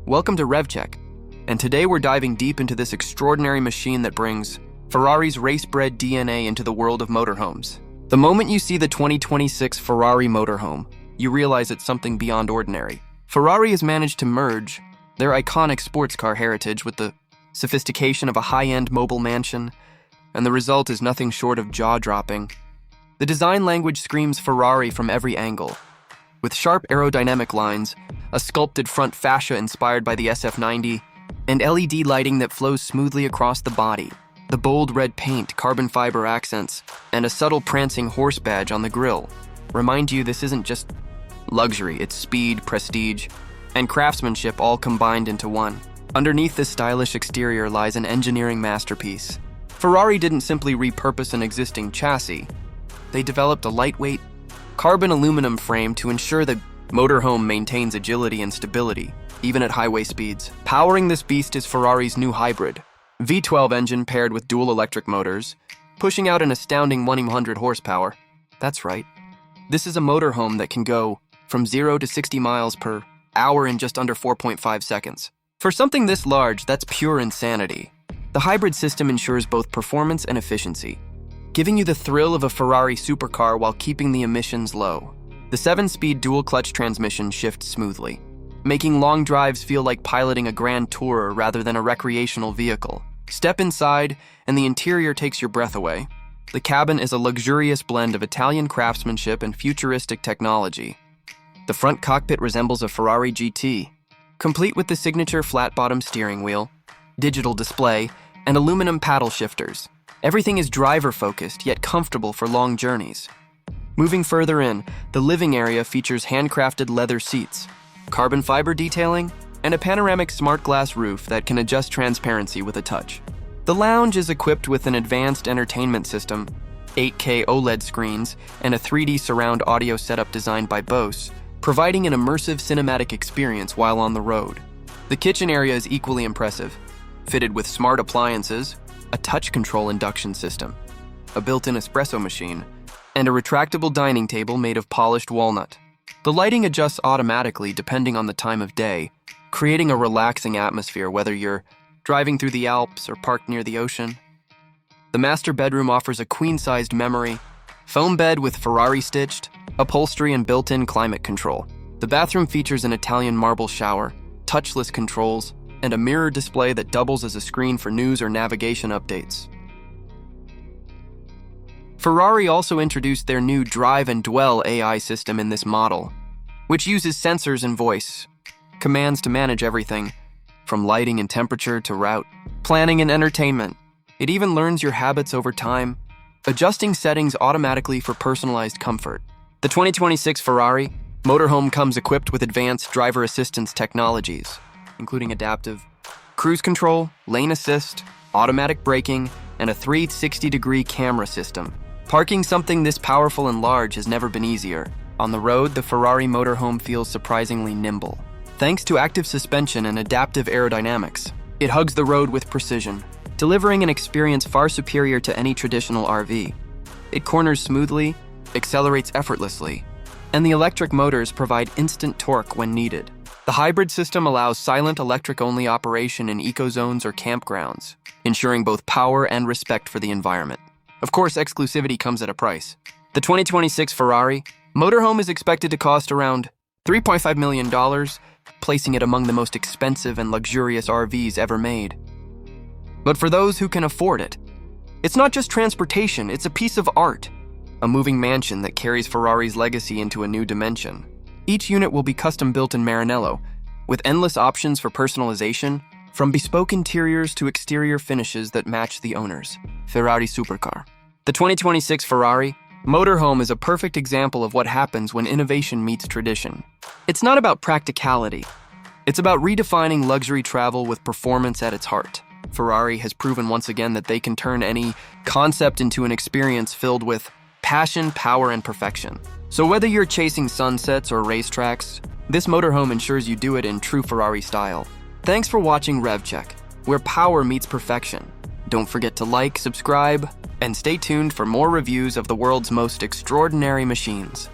Welcome to RevCheck, and today we're diving deep into this extraordinary machine that brings Ferrari's race-bred DNA into the world of motorhomes. The moment you see the 2026 Ferrari Motorhome, you realize it's something beyond ordinary. Ferrari has managed to merge their iconic sports car heritage with the sophistication of a high-end mobile mansion, and the result is nothing short of jaw-dropping. The design language screams Ferrari from every angle, with sharp aerodynamic lines, a sculpted front fascia inspired by the SF90, and LED lighting that flows smoothly across the body. The bold red paint, carbon fiber accents, and a subtle prancing horse badge on the grille remind you this isn't just luxury, it's speed, prestige, and craftsmanship all combined into one. Underneath this stylish exterior lies an engineering masterpiece. Ferrari didn't simply repurpose an existing chassis. They developed a lightweight, carbon aluminum frame to ensure the motorhome maintains agility and stability, even at highway speeds. Powering this beast is Ferrari's new hybrid V12 engine paired with dual electric motors, pushing out an astounding 100 horsepower. That's right. This is a motorhome that can go from 0 to 60 miles per hour in just under 4.5 seconds. For something this large, that's pure insanity. The hybrid system ensures both performance and efficiency, giving you the thrill of a Ferrari supercar while keeping the emissions low. The 7-speed dual-clutch transmission shifts smoothly, making long drives feel like piloting a grand tourer rather than a recreational vehicle. Step inside, and the interior takes your breath away. The cabin is a luxurious blend of Italian craftsmanship and futuristic technology. The front cockpit resembles a Ferrari GT, complete with the signature flat-bottom steering wheel, digital display, and aluminum paddle shifters. Everything is driver-focused, yet comfortable for long journeys. Moving further in, the living area features handcrafted leather seats, carbon fiber detailing, and a panoramic smart glass roof that can adjust transparency with a touch. The lounge is equipped with an advanced entertainment system, 8K OLED screens, and a 3D surround audio setup designed by Bose, providing an immersive cinematic experience while on the road. The kitchen area is equally impressive, fitted with smart appliances, a touch control induction system, a built-in espresso machine, and a retractable dining table made of polished walnut. The lighting adjusts automatically depending on the time of day, creating a relaxing atmosphere whether you're driving through the Alps or parked near the ocean. The master bedroom offers a queen-sized memory, foam bed with Ferrari stitched, upholstery, and built-in climate control. The bathroom features an Italian marble shower, touchless controls, and a mirror display that doubles as a screen for news or navigation updates. Ferrari also introduced their new Drive and Dwell AI system in this model, which uses sensors and voice commands to manage everything, from lighting and temperature to route planning and entertainment. It even learns your habits over time, adjusting settings automatically for personalized comfort. The 2026 Ferrari Motorhome comes equipped with advanced driver assistance technologies, including adaptive cruise control, lane assist, automatic braking, and a 360-degree camera system. Parking something this powerful and large has never been easier. On the road, the Ferrari Motorhome feels surprisingly nimble. Thanks to active suspension and adaptive aerodynamics, it hugs the road with precision, delivering an experience far superior to any traditional RV. It corners smoothly, accelerates effortlessly, and the electric motors provide instant torque when needed. The hybrid system allows silent electric-only operation in eco-zones or campgrounds, ensuring both power and respect for the environment. Of course, exclusivity comes at a price. The 2026 Ferrari Motorhome is expected to cost around $3.5 million, placing it among the most expensive and luxurious RVs ever made. But for those who can afford it, it's not just transportation, it's a piece of art, a moving mansion that carries Ferrari's legacy into a new dimension. Each unit will be custom-built in Maranello, with endless options for personalization, from bespoke interiors to exterior finishes that match the owners. Ferrari Supercar. The 2026 Ferrari Motorhome is a perfect example of what happens when innovation meets tradition. It's not about practicality. It's about redefining luxury travel with performance at its heart. Ferrari has proven once again that they can turn any concept into an experience filled with passion, power, and perfection. So whether you're chasing sunsets or racetracks, this motorhome ensures you do it in true Ferrari style. Thanks for watching RevCheck, where power meets perfection. Don't forget to like, subscribe, and stay tuned for more reviews of the world's most extraordinary machines.